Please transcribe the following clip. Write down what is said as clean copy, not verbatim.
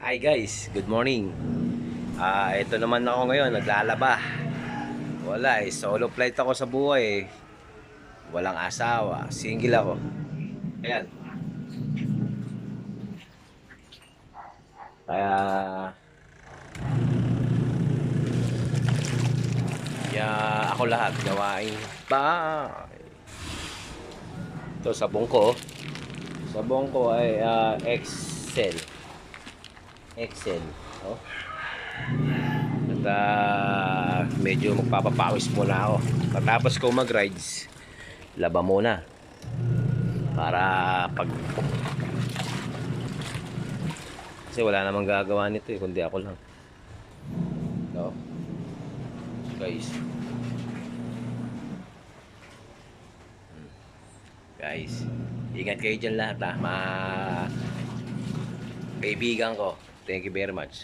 Hi guys, good morning. Ito naman ako ngayon, naglalaba. Wala solo flight ako sa buhay eh. Walang asawa, single ako. Ayan. Kaya, kaya ako lahat gawain bahay. Ito sabong ko. Sabong ko ay Excel. Excel. Oh. At medyo magpapapawis muna ako. Matapos ko mag-rides, laba muna. Para pag... Kasi wala namang gagawa nito kundi ako lang. No? Guys. Guys, ingat kayo dyan lahat mga kaibigan ko. Thank you very much.